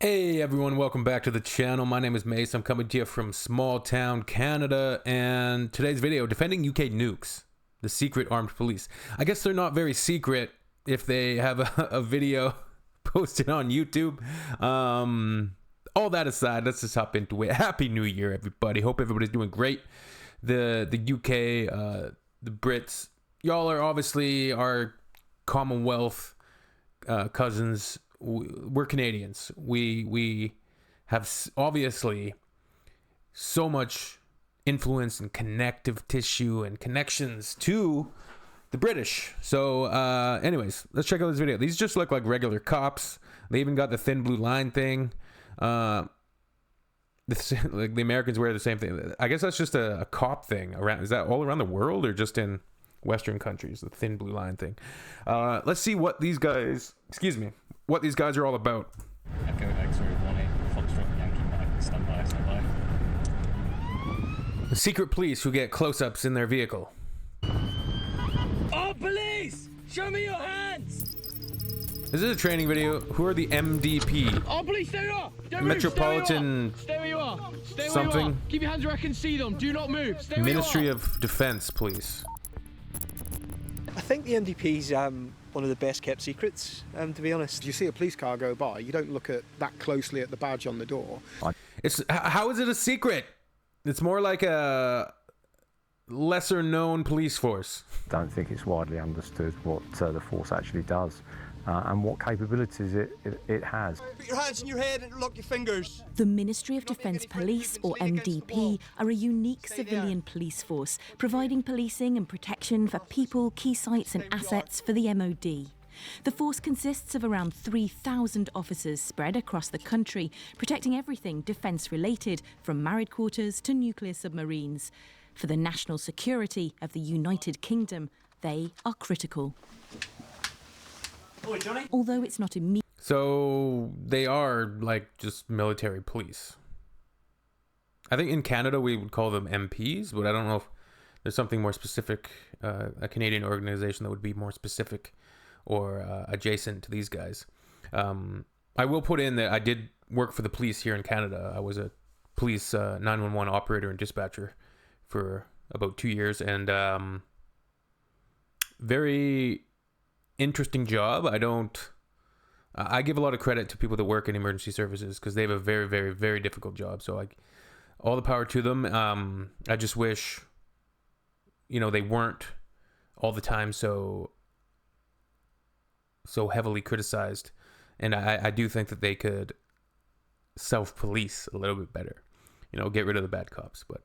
Hey everyone, welcome back to the channel. My name is Mace. I'm coming to you from small town Canada, and today's video, defending UK nukes, the secret armed police. I guess they're not very secret if they have a video posted on YouTube. All that aside, let's just hop into it. Happy New Year, everybody. Hope everybody's doing great. The UK, the Brits, y'all are obviously our Commonwealth cousins. We're Canadians. We have obviously so much influence and connective tissue and connections to the British. So anyways, let's check out this video. These just look like regular cops. They even got the thin blue line thing. Like the Americans wear the same thing. I guess that's just a cop thing around. Is that all around the world or just in Western countries, the thin blue line thing? Let's see what these guys, what these guys are all about. Echo X-ray 18, Foxtrot Yankee Mike, stand by. The secret police who get close-ups in their vehicle. Oh, police! Show me your hands! This is a training video. Who are the MDP? Oh, police, stay where you are! Don't Metropolitan move. Stay where you are! Stay where something. you are! Keep your hands where I can see them. Do not move. Stay where Ministry you are. of Defense, please. I think the MDP's one of the best kept secrets, to be honest. You see a police car go by, you don't look at that closely at the badge on the door. How is it a secret? It's more like a lesser known police force. Don't think it's widely understood what the force actually does and what capabilities it has. Put your hands on your head and lock your fingers. The Ministry of Defence Police, or MDP, are a unique civilian police force, providing policing and protection for people, key sites and assets for the MOD. The force consists of around 3,000 officers spread across the country, protecting everything defence-related, from married quarters to nuclear submarines. For the national security of the United Kingdom, they are critical. Although it's not immediate. So they are like just military police. I think in Canada we would call them MPs, but I don't know if there's something more specific, a Canadian organization that would be more specific or adjacent to these guys. I will put in that I did work for the police here in Canada. I was a police 911 operator and dispatcher for about 2 years, and very interesting job. I give a lot of credit to people that work in emergency services because they have a very, very, very difficult job. So all the power to them. I just wish, they weren't all the time so heavily criticized. And I do think that they could self-police a little bit better, get rid of the bad cops. But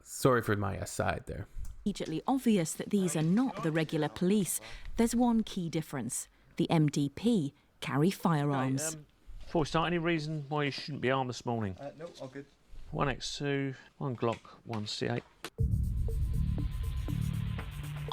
sorry for my aside there. Immediately obvious that these are not the regular police. There's one key difference. The MDP carry firearms. Before we start, any reason why you shouldn't be armed this morning? No, all good. 1X2, 1 Glock, 1 C8.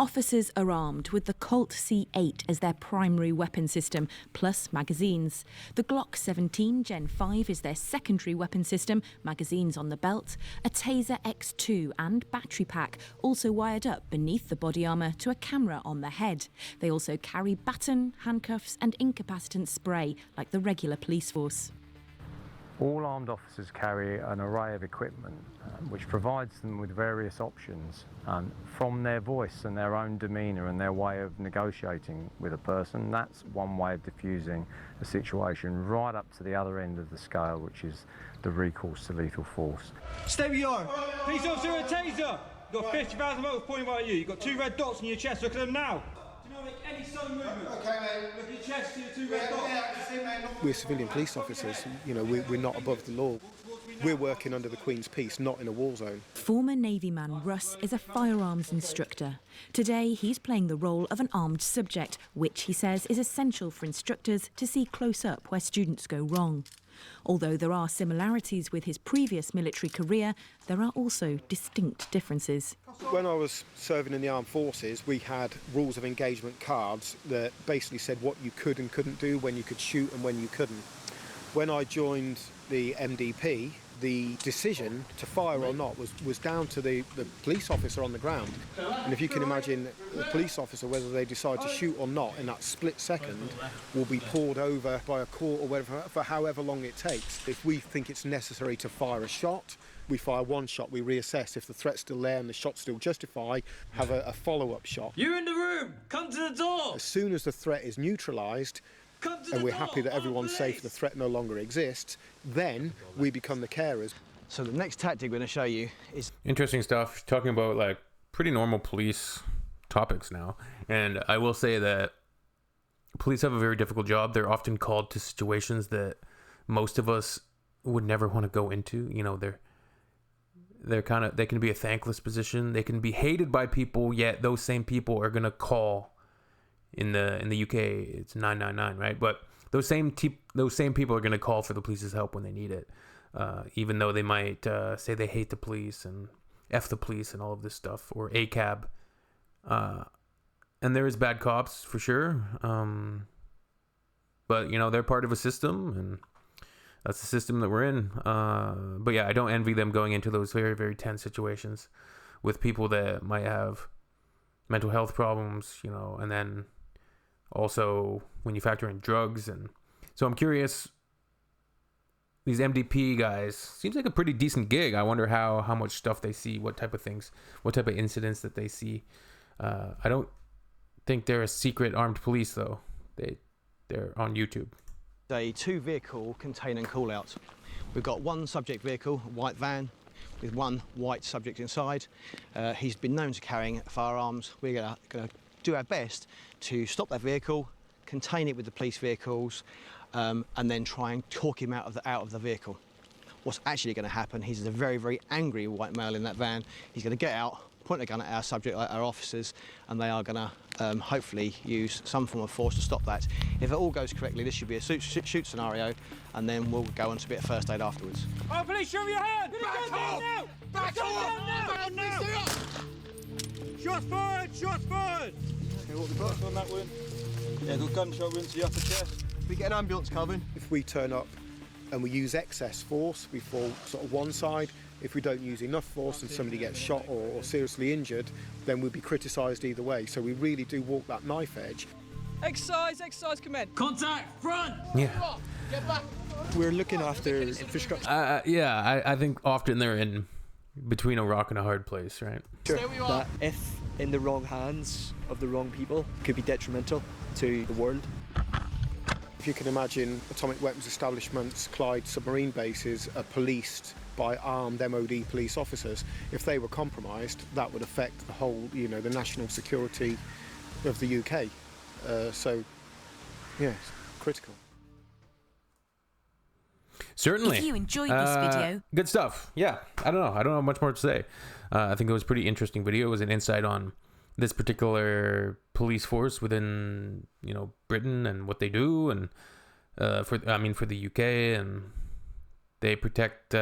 Officers are armed with the Colt C8 as their primary weapon system, plus magazines. The Glock 17 Gen 5 is their secondary weapon system, magazines on the belt, a Taser X2 and battery pack, also wired up beneath the body armour to a camera on the head. They also carry baton, handcuffs and incapacitant spray, like the regular police force. All armed officers carry an array of equipment which provides them with various options from their voice and their own demeanour and their way of negotiating with a person. That's one way of diffusing a situation, right up to the other end of the scale, which is the recourse to lethal force. Stay where you are. Police officer, a taser! You've got 50,000 volts pointing right at you. You've got 2 red dots on your chest. Look at them now. Do not make any sudden movement. Okay, mate. Look at your chest, see the 2 red dots. We're civilian police officers, we're not above the law. We're working under the Queen's peace, not in a war zone. Former Navy man Russ is a firearms instructor. Today he's playing the role of an armed subject, which he says is essential for instructors to see close up where students go wrong. Although there are similarities with his previous military career, there are also distinct differences. When I was serving in the armed forces, we had rules of engagement cards that basically said what you could and couldn't do, when you could shoot and when you couldn't. When I joined the MDP, the decision to fire or not was down to the police officer on the ground. And if you can imagine the police officer, whether they decide to shoot or not in that split second, will be pulled over by a court or whatever for however long it takes. If we think it's necessary to fire a shot, we fire one shot, we reassess. If the threat's still there and the shot's still justified, have a follow-up shot. You in the room! Come to the door! As soon as the threat is neutralised, and we're happy that everyone's safe, the threat no longer exists, then we become the carers. So the next tactic we're going to show you is... Interesting stuff. Talking about like pretty normal police topics now. And I will say that police have a very difficult job. They're often called to situations that most of us would never want to go into. You know, they can be a thankless position. They can be hated by people, yet those same people are going to call. In the UK, it's 999, right? But those same people are going to call for the police's help when they need it, even though they might say they hate the police and F the police and all of this stuff, or ACAB. And there is bad cops for sure, but you know, they're part of a system, and that's the system that we're in. But yeah, I don't envy them going into those very, very tense situations with people that might have mental health problems, you know, and then also when you factor in drugs. And so I'm curious, these MDP guys, seems like a pretty decent gig. I wonder how much stuff they see, what type of things, what type of incidents that they see. I don't think they're a secret armed police though. They're on YouTube. a 2-vehicle contain and call out. We've got one subject vehicle, a white van, with one white subject inside. He's been known to carrying firearms. We're going to do our best to stop that vehicle, contain it with the police vehicles, and then try and talk him out of the vehicle. What's actually going to happen, he's a very, very angry white male in that van. He's going to get out, point a gun at our subject, our officers, and they are going to hopefully use some form of force to stop that. If it all goes correctly, this should be a shoot scenario, and then we'll go on to a bit of first aid afterwards. Oh, police, show me your hand! Back off! Back off! Shots fired! Shots fired! Okay, what we got on that one? Yeah, got gunshot wounds to the upper chest. We get an ambulance coming. If we turn up and we use excess force, we fall sort of one side. If we don't use enough force and somebody gets shot or seriously injured, then we'll be criticised either way. So we really do walk that knife edge. Exercise, command. Contact, front! Yeah. Get back! We're looking after infrastructure. I think often they're in between a rock and a hard place, right? Sure. That if in the wrong hands of the wrong people, could be detrimental to the world. If you can imagine atomic weapons establishments, Clyde submarine bases are policed by armed MOD police officers. If they were compromised, that would affect the whole, the national security of the UK. So, yeah, it's critical. Certainly. If you enjoyed this video, good stuff. Yeah, I don't know much more to say. I think it was a pretty interesting video. It was an insight on this particular police force within, Britain and what they do, and for the UK, and they protect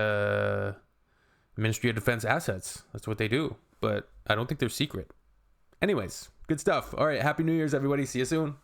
Ministry of Defense assets. That's what they do. But I don't think they're secret. Anyways, good stuff. All right, Happy New Year's, everybody. See you soon.